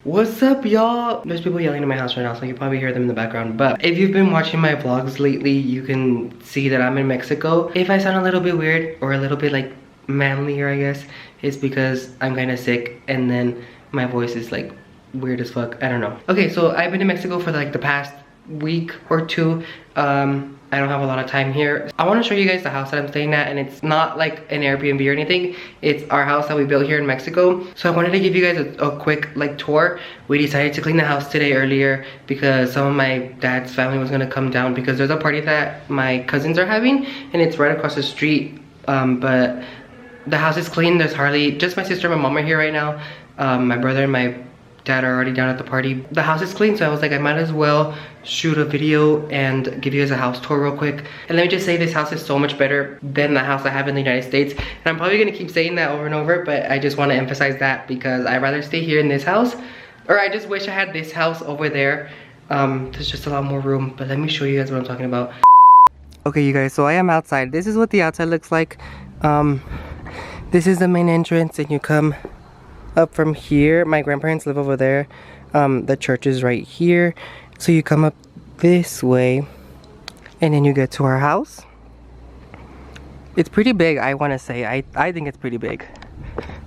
What's up, y'all? There's people yelling in my house right now, so you probably hear them in the background. But if you've been watching my vlogs lately, you can see that I'm in Mexico. If I sound a little bit weird or a little bit like manlier, I guess, it's because I'm kind of sick and then my voice is like weird as fuck. I don't know. Okay, so I've been in Mexico for like the past week or two. I don't have a lot of time here. I want to show you guys the house that I'm staying at, and it's not like an Airbnb or anything. It's our house that we built here in Mexico. So I wanted to give you guys a quick like tour. We decided to clean the house today earlier because some of my dad's family was gonna come down because there's a party that my cousins are having, and it's right across the street. But the house is clean. There's hardly, just my sister and my mom are here right now. My brother and my dad are already down at the party. The house is clean, so I was like, I might as well shoot a video and give you guys a house tour real quick. And let me just say, this house is so much better than the house I have in the United States. And I'm probably gonna keep saying that over and over, but I just want to emphasize that because I'd rather stay here in this house, or I just wish I had this house over there. There's just a lot more room, but let me show you guys what I'm talking about. Okay, you guys, so I am outside. This is what the outside looks like. This is the main entrance, and you come up from here. My grandparents live over there. The church is right here, so you come up this way and then you get to our house. It's pretty big, I want to say. I think it's pretty big,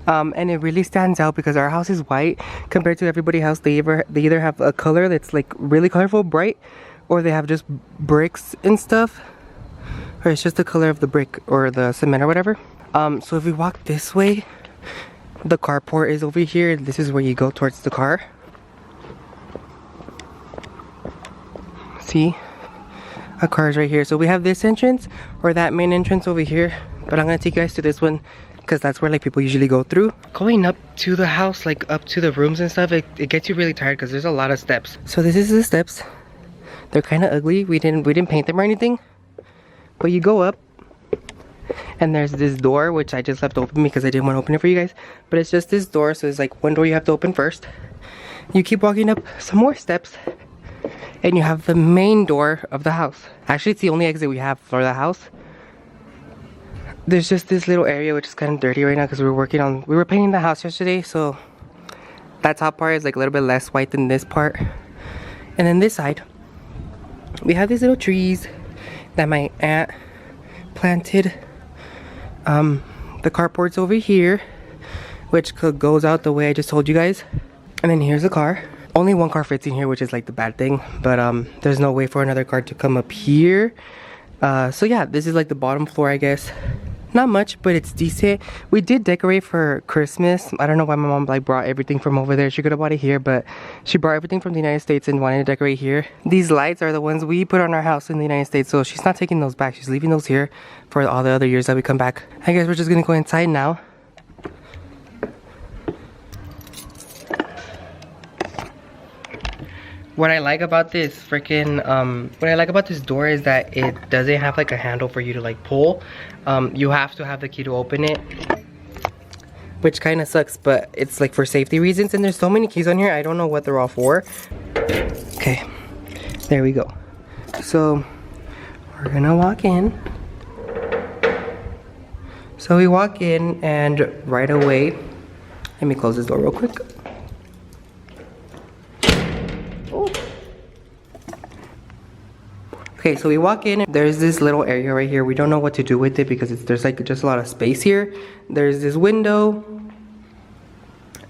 and it really stands out because our house is white compared to everybody else. They either have a color that's like really colorful, bright, or they have just bricks and stuff, or it's just the color of the brick or the cement or whatever. So if we walk this way, the carport is over here. This is where you go towards the car. See? A car is right here. So we have this entrance or that main entrance over here. But I'm gonna take you guys to this one because that's where like people usually go through. Going up to the house, like up to the rooms and stuff, it gets you really tired because there's a lot of steps. So this is the steps. They're kind of ugly. We didn't paint them or anything. But you go up, and there's this door which I just left open because I didn't want to open it for you guys, but it's just this door, so it's like one door you have to open first. You keep walking up some more steps and you have the main door of the house. Actually, it's the only exit we have for the house. There's just this little area which is kind of dirty right now because we were painting the house yesterday, so that top part is like a little bit less white than this part. And then this side we have these little trees that my aunt planted. The carport's over here, which goes out the way I just told you guys, and then here's the car. Only one car fits in here, which is like the bad thing, but there's no way for another car to come up here. So yeah, this is like the bottom floor, I guess. Not much, but it's decent. We did decorate for Christmas. I don't know why my mom like brought everything from over there. She could have bought it here, but she brought everything from the United States and wanted to decorate here. These lights are the ones we put on our house in the United States, so she's not taking those back. She's leaving those here for all the other years that we come back. I guess we're just gonna go inside now. What I like about this door is that it doesn't have like a handle for you to like pull. You have to have the key to open it, which kind of sucks, but it's like for safety reasons. And there's so many keys on here, I don't know what they're all for. Okay, there we go. So we're gonna walk in. So we walk in, and right away, let me close this door real quick. Okay, so we walk in, there's this little area right here. We don't know what to do with it because there's like just a lot of space here. There's this window,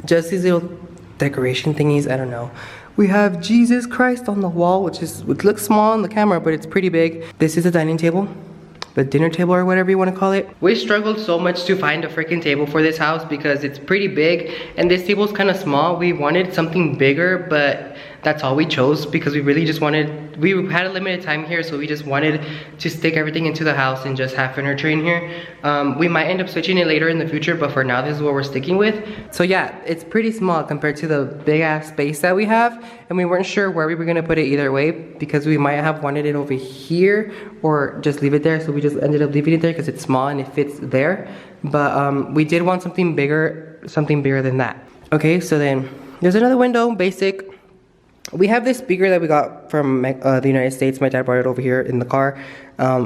just these little decoration thingies, I don't know. We have Jesus Christ on the wall, which looks small on the camera, but it's pretty big. This is a dining table, the dinner table or whatever you want to call it. We struggled so much to find a freaking table for this house because it's pretty big and this table's kind of small. We wanted something bigger, but that's all we chose because we really just wanted, we had a limited time here, so we just wanted to stick everything into the house and just have furniture in here. We might end up switching it later in the future, but for now this is what we're sticking with. So yeah, it's pretty small compared to the big ass space that we have, and we weren't sure where we were gonna put it either way because we might have wanted it over here or just leave it there, so we just ended up leaving it there because it's small and it fits there. But we did want something bigger than that. Okay, so then there's another window, basic. We have this speaker that we got from the United States. My dad brought it over here in the car,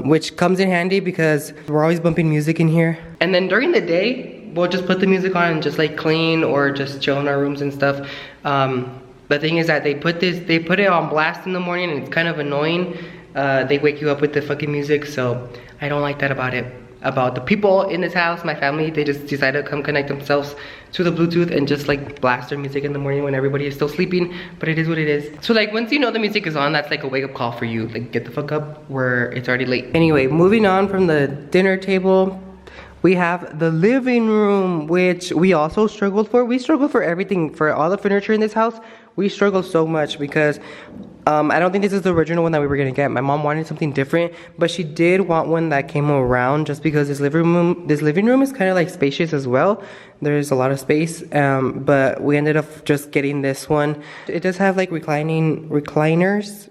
which comes in handy because we're always bumping music in here. And then during the day, we'll just put the music on and just like clean or just chill in our rooms and stuff. The thing is that they put it on blast in the morning, and it's kind of annoying. They wake you up with the fucking music, so I don't like that about it. About the people in this house, my family, they just decided to come connect themselves to the Bluetooth and just like blast their music in the morning when everybody is still sleeping, but it is what it is. So like once you know the music is on, that's like a wake up call for you. Like get the fuck up where it's already late. Anyway, moving on from the dinner table, we have the living room, which we also struggled for. We struggled for everything, for all the furniture in this house. We struggled so much because I don't think this is the original one that we were gonna get. My mom wanted something different, but she did want one that came around just because this living room is kind of like spacious as well. There's a lot of space, but we ended up just getting this one. It does have like recliners.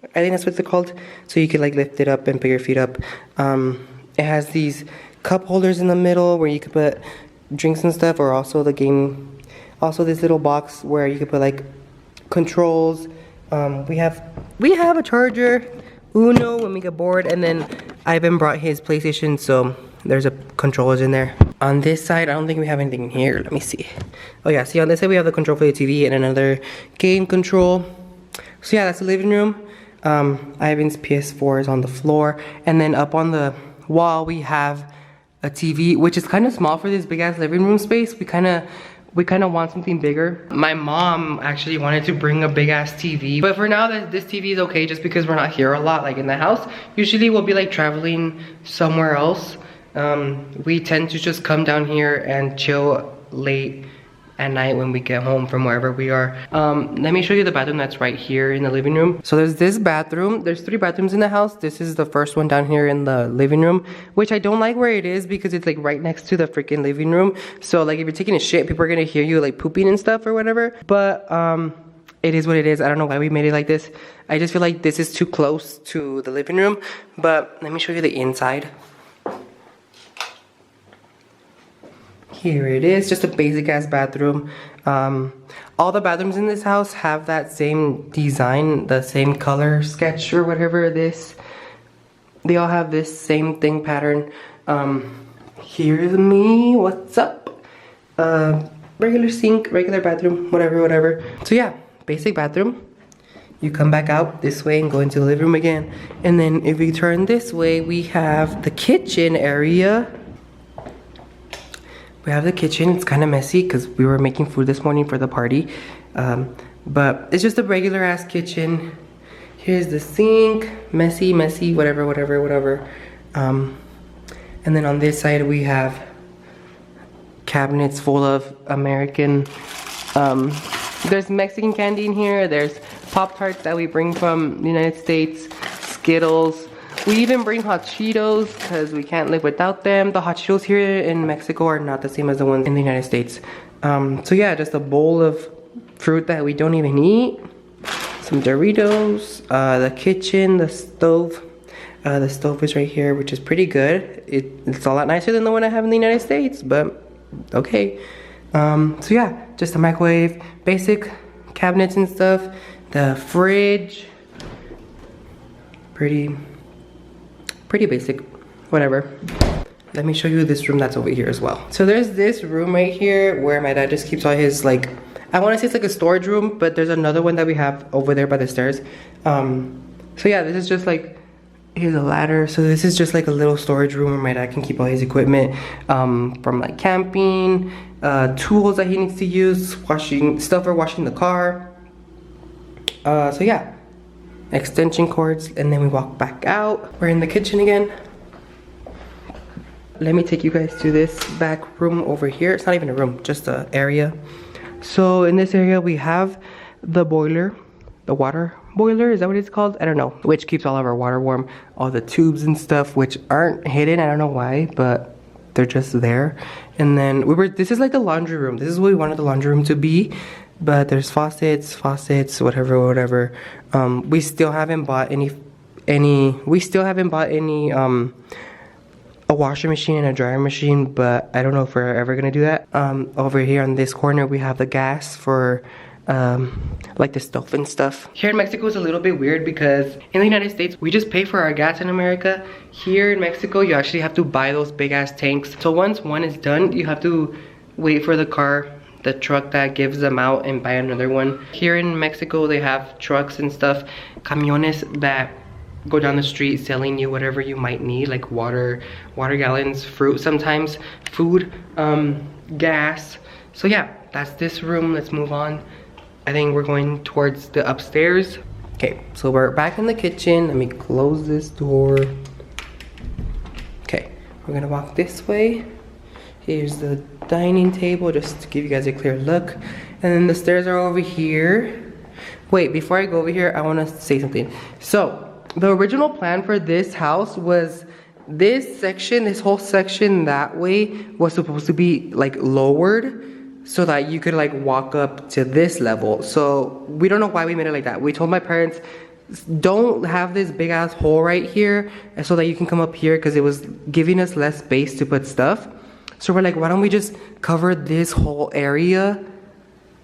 I think that's what they're called. So you could like lift it up and put your feet up. It has these cup holders in the middle where you could put drinks and stuff, or also also this little box where you could put like controls. We have a charger, Uno when we get bored, and then Ivan brought his PlayStation, so there's a controllers in there. On this side, I don't think we have anything here. Let me see. Oh yeah, see on this side we have the control for the TV and another game control. So yeah, that's the living room. Ivan's PS4 is on the floor, and then up on the wall we have a TV, which is kind of small for this big ass living room space. We kind of want something bigger. My mom actually wanted to bring a big ass TV, but for now this TV is okay just because we're not here a lot like in the house. Usually we'll be like traveling somewhere else. We tend to just come down here and chill late at night when we get home from wherever we are. Let me show you the bathroom that's right here in the living room. So there's this bathroom. There's 3 bathrooms in the house. This is the first one down here in the living room, which I don't like where it is because it's like right next to the freaking living room. So like if you're taking a shit, people are gonna hear you like pooping and stuff or whatever. But it is what it is. I don't know why we made it like this. I just feel like this is too close to the living room. But let me show you the inside. Here it is, just a basic ass bathroom. All the bathrooms in this house have that same design, the same color sketch or whatever this. They all have this same thing pattern. Here's me, what's up? Regular sink, regular bathroom, whatever. So yeah, basic bathroom. You come back out this way and go into the living room again. And then if we turn this way, we have the kitchen area. We have the kitchen. It's kind of messy because we were making food this morning for the party. But it's just a regular ass kitchen. Here's the sink. Messy, whatever. And then on this side we have cabinets full of American, there's Mexican candy in here. There's Pop-Tarts that we bring from the United States. Skittles. We even bring hot Cheetos because we can't live without them. The hot Cheetos here in Mexico are not the same as the ones in the United States. So yeah, just a bowl of fruit that we don't even eat. Some Doritos, the kitchen, the stove. The stove is right here, which is pretty good. It's a lot nicer than the one I have in the United States, but okay. So yeah, just a microwave, basic cabinets and stuff. The fridge, pretty basic, whatever. Let me show you this room that's over here as well. So there's this room right here where my dad just keeps all his, like, I want to say it's like a storage room, but there's another one that we have over there by the stairs. So yeah, this is just like, here's a ladder. So this is just like a little storage room where my dad can keep all his equipment from like camping, tools that he needs to use, stuff for washing the car. So yeah, extension cords, and then we walk back out. We're in the kitchen again. Let me take you guys to this back room over here. It's not even a room, just an area. So in this area we have the boiler, the water boiler, is that what it's called? I don't know, which keeps all of our water warm. All the tubes and stuff, which aren't hidden, I don't know why, but they're just there. And then this is like the laundry room. This is what we wanted the laundry room to be. But there's faucets, whatever. We still haven't bought any, a washing machine and a dryer machine, but I don't know if we're ever gonna do that. Over here on this corner, we have the gas for like the stove and stuff. Here in Mexico is a little bit weird because in the United States we just pay for our gas in America. Here in Mexico you actually have to buy those big ass tanks. So once one is done, you have to wait for the truck that gives them out and buy another one. Here in Mexico they have trucks and stuff, camiones that go down the street selling you whatever you might need, like water gallons, fruit sometimes, food, gas. So yeah, that's this room. Let's move on. I think we're going towards the upstairs. Okay, so we're back in the kitchen. Let me close this door. Okay, we're gonna walk this way. Here's the dining table, just to give you guys a clear look. And then the stairs are over here. Wait, before I go over here, I wanna say something. So, the original plan for this house was this section, this whole section that way was supposed to be like lowered so that you could like walk up to this level. So we don't know why we made it like that. We told my parents, don't have this big ass hole right here so that you can come up here, because it was giving us less space to put stuff. So we're like, why don't we just cover this whole area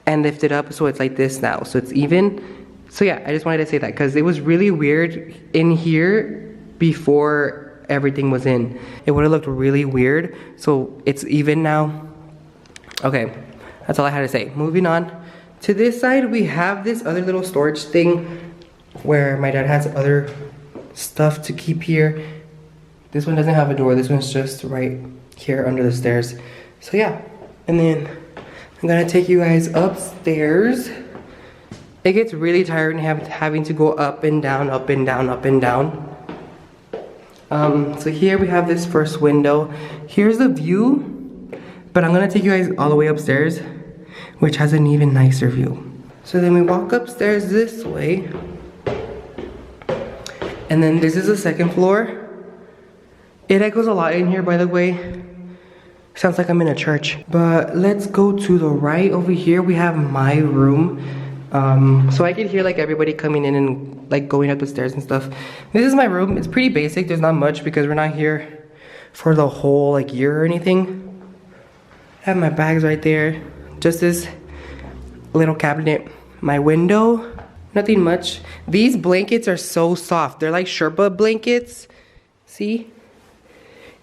and lift it up so it's like this now, so it's even. So yeah, I just wanted to say that because it was really weird in here before everything was in. It would have looked really weird. So it's even now. Okay, that's all I had to say. Moving on. To this side, we have this other little storage thing where my dad has other stuff to keep here. This one doesn't have a door. This one's just right here under the stairs. So yeah, and then I'm gonna take you guys upstairs. It gets really tiring having to go up and down, up and down, up and down. So here we have this first window. Here's the view. But I'm gonna take you guys all the way upstairs, which has an even nicer view. So then we walk upstairs this way. And then this is the second floor. It echoes a lot in here, by the way. Sounds like I'm in a church. But let's go to the right. Over here we have my room. So I can hear like everybody coming in and like going up the stairs and stuff. This is my room. It's pretty basic. There's not much because we're not here for the whole like year or anything. I have my bags right there. Just this little cabinet. My window. Nothing much. These blankets are so soft. They're like Sherpa blankets. See?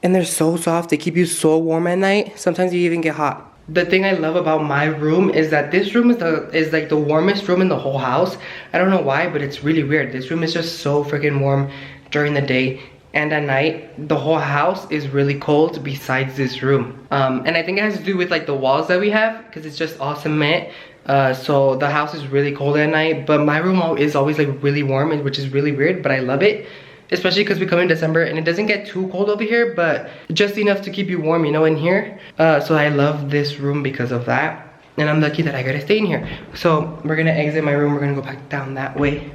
And they're so soft. They keep you so warm at night. Sometimes you even get hot. The thing I love about my room is that this room is like the warmest room in the whole house. I don't know why, but it's really weird. This room is just so freaking warm during the day, and at night the whole house is really cold besides this room. And I think it has to do with like the walls that we have, because it's just all cement. So the house is really cold at night, but my room is always like really warm, which is really weird, but I love it. Especially because we come in December and it doesn't get too cold over here, but just enough to keep you warm, you know, in here. So I love this room because of that. And I'm lucky that I gotta stay in here. So we're gonna exit my room. We're gonna go back down that way.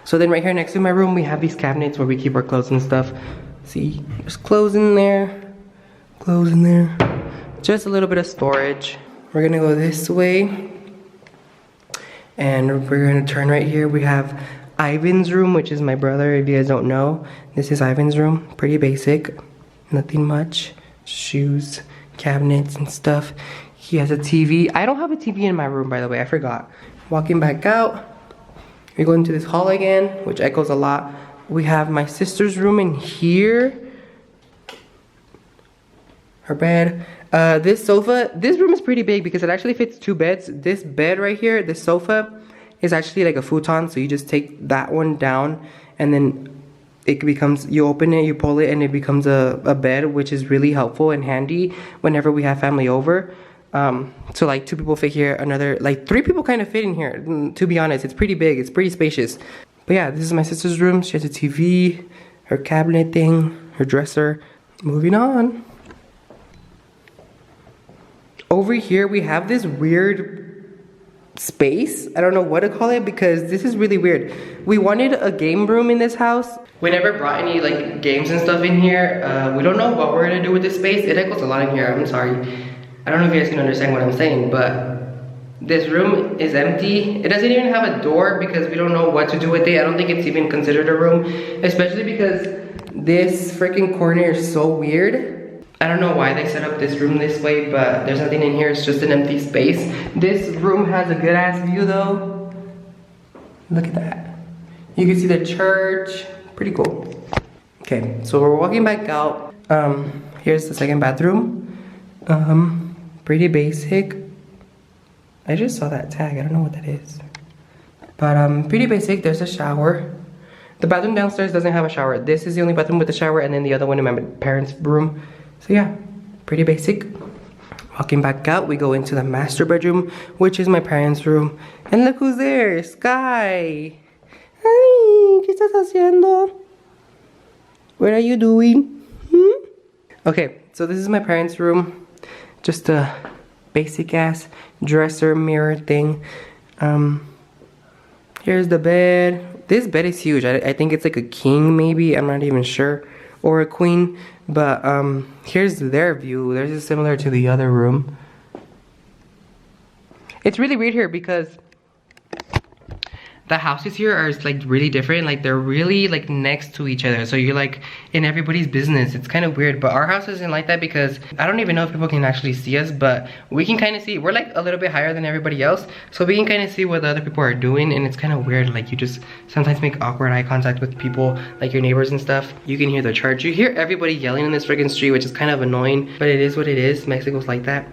So then right here next to my room, we have these cabinets where we keep our clothes and stuff. See, there's clothes in there, clothes in there. Just a little bit of storage. We're gonna go this way. And we're gonna turn right here. We have Ivan's room, which is my brother, if you guys don't know. This is Ivan's room, pretty basic, nothing much. Shoes, cabinets and stuff. He has a TV. I don't have a TV in my room, by the way, I forgot. Walking back out, we go into this hall again, which echoes a lot. We have my sister's room in here. Her bed. This sofa, this room is pretty big because it actually fits 2 beds. This bed right here, this sofa, is actually like a futon. So you just take that one down and then it becomes, you open it, you pull it, and it becomes a bed, which is really helpful and handy whenever we have family over. So like 2 people fit here, another, like 3 people kind of fit in here. To be honest, it's pretty big, it's pretty spacious. But yeah, this is my sister's room. She has a TV, her cabinet thing, her dresser. Moving on. Over here, we have this weird space. I don't know what to call it because this is really weird. We wanted a game room in this house. We never brought any like games and stuff in here. We don't know what we're gonna do with this space. It echoes a lot in here, I'm sorry. I don't know if you guys can understand what I'm saying, but this room is empty. It doesn't even have a door because we don't know what to do with it. I don't think it's even considered a room, especially because this freaking corner is so weird. I don't know why they set up this room this way, but there's nothing in here. It's just an empty space. This room has a good ass view though. Look at that. You can see the church. Pretty cool. Okay, so we're walking back out. Here's the second bathroom. Pretty basic. I just saw that tag. I don't know what that is. But pretty basic. There's a shower. The bathroom downstairs doesn't have a shower. This is the only bathroom with a shower, and then the other one in my parents' room. So yeah, pretty basic. Walking back out, we go into the master bedroom, which is my parents' room. And look who's there, Sky. Hi, ¿qué estás haciendo? What are you doing? Okay, so this is my parents' room. Just a basic ass dresser mirror thing. Here's the bed. This bed is huge. I think it's like a king maybe. I'm not even sure. Or a queen. But here's their view. Theirs is similar to the other room. It's really weird here because the houses here are like really different. Like they're really like next to each other, so you're like in everybody's business. It's kind of weird, but our house isn't like that because I don't even know if people can actually see us, but we can kind of see. We're like a little bit higher than everybody else, so we can kind of see what the other people are doing, and it's kind of weird. Like you just sometimes make awkward eye contact with people, like your neighbors and stuff. You can hear the church. You hear everybody yelling in this freaking street, which is kind of annoying, but it is what it is. Mexico's like that.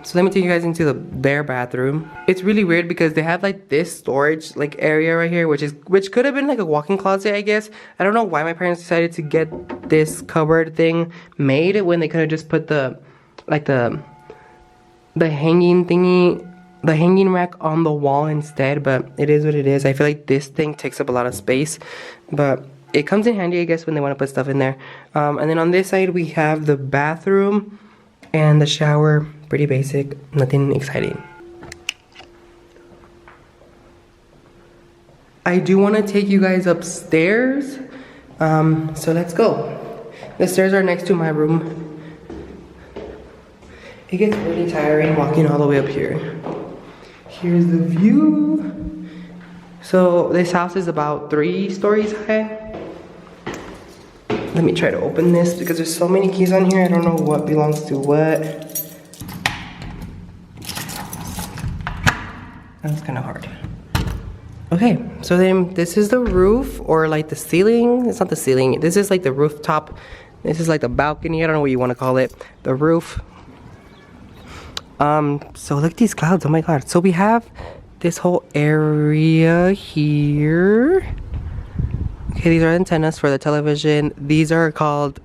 So let me take you guys into their bathroom. It's really weird because they have like this storage like area right here, which could have been like a walk-in closet, I guess. I don't know why my parents decided to get this cupboard thing made when they could have just put the hanging thingy, the hanging rack on the wall instead, but it is what it is. I feel like this thing takes up a lot of space, but it comes in handy, I guess, when they want to put stuff in there. And then on this side we have the bathroom and the shower. Pretty basic, nothing exciting. I do want to take you guys upstairs, so let's go. The stairs are next to my room. It gets really tiring walking all the way up here. Here's the view. So this house is about 3 stories high. Let me try to open this because there's so many keys on here. I don't know what belongs to what. That's kind of hard. Okay, so then this is the roof, or like the ceiling. It's not the ceiling. This is like the rooftop. This is like the balcony. I don't know what you want to call it. The roof. So look at these clouds. Oh my god. So we have this whole area here. Okay, these are antennas for the television. These are called,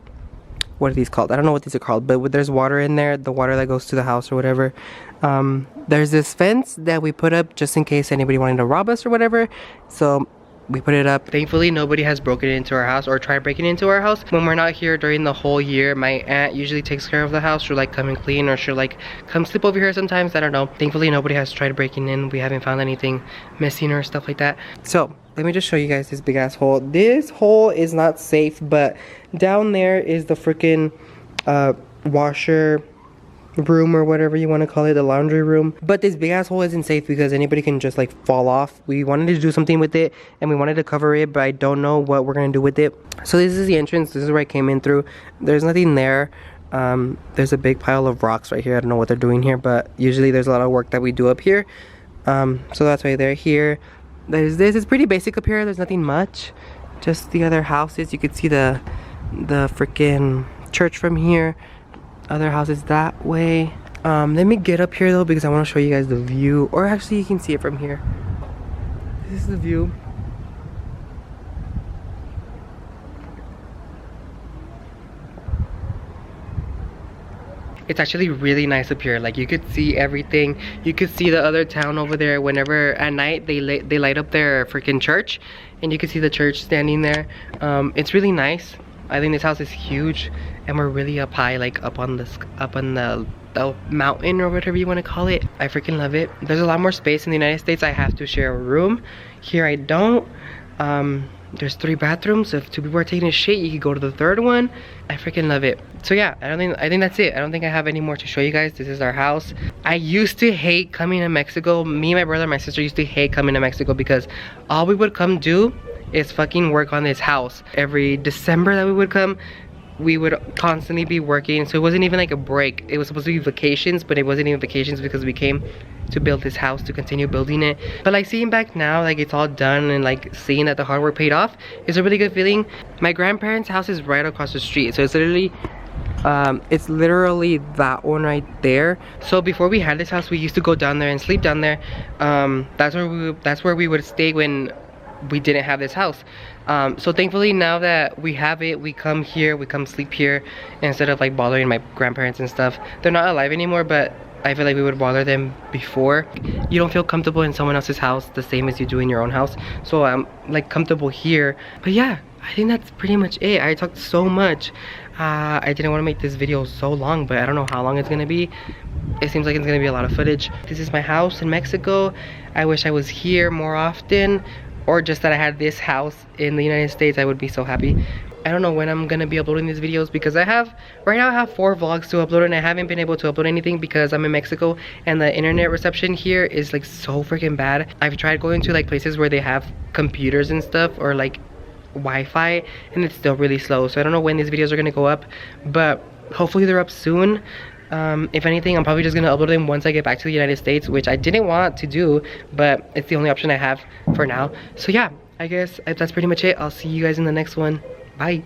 what are these called? I don't know what these are called, but there's water in there. The water that goes to the house or whatever. There's this fence that we put up just in case anybody wanted to rob us or whatever. So we put it up. Thankfully, nobody has broken into our house or tried breaking into our house. When we're not here during the whole year, my aunt usually takes care of the house. She'll like come and clean, or she'll like come sleep over here sometimes. I don't know. Thankfully, nobody has tried breaking in. We haven't found anything missing or stuff like that. So let me just show you guys this big ass hole. This hole is not safe, but down there is the freaking washer room, or whatever you want to call it, the laundry room. But this big ass hole isn't safe because anybody can just like fall off. We wanted to do something with it and we wanted to cover it, but I don't know what we're gonna do with it. So this is the entrance. This is where I came in through. There's nothing there. There's a big pile of rocks right here. I don't know what they're doing here, but usually there's a lot of work that we do up here. So that's why they're here. There's this. It's pretty basic up here. There's nothing much. Just the other houses. You could see the freaking church from here. Other houses that way. Let me get up here though because I want to show you guys the view, or actually you can see it from here. This is the view. It's actually really nice up here. Like you could see everything. You could see the other town over there. Whenever at night they light up their freaking church, and you can see the church standing there. It's really nice. I think this house is huge, and we're really up high, like up on the mountain or whatever you want to call it. I freaking love it. There's a lot more space in the United States. I have to share a room. Here I don't. There's 3 bathrooms. If 2 people are taking a shit, you could go to the 3rd one. I freaking love it. So yeah, I think that's it. I don't think I have any more to show you guys. This is our house. I used to hate coming to Mexico. Me, my brother, and my sister used to hate coming to Mexico because all we would come do is fucking work on this house. Every December that we would come, we would constantly be working, so it wasn't even like a break. It was supposed to be vacations, but it wasn't even vacations because we came to build this house, to continue building it. But like seeing back now, like it's all done, and like seeing that the hard work paid off is a really good feeling. My grandparents' house is right across the street, so it's literally that one right there. So before we had this house, we used to go down there and sleep down there. That's where we would stay when we didn't have this house. So thankfully now that we have it, we come here, we come sleep here instead of like bothering my grandparents and stuff. They're not alive anymore, but I feel like we would bother them before. You don't feel comfortable in someone else's house the same as you do in your own house, so I'm like comfortable here. But yeah, I think that's pretty much it. I talked so much. I didn't want to make this video so long, but I don't know how long it's gonna be. It seems like it's gonna be a lot of footage. This is my house in Mexico. I wish I was here more often, or just that I had this house in the United States. I would be so happy. I don't know when I'm gonna be uploading these videos, because right now I have 4 vlogs to upload, and I haven't been able to upload anything because I'm in Mexico and the internet reception here is like so freaking bad. I've tried going to like places where they have computers and stuff, or like Wi-Fi, and it's still really slow. So I don't know when these videos are gonna go up, but hopefully they're up soon. If anything, I'm probably just gonna upload them once I get back to the United States, which I didn't want to do, but it's the only option I have for now. So yeah, I guess that's pretty much it. I'll see you guys in the next one. Bye.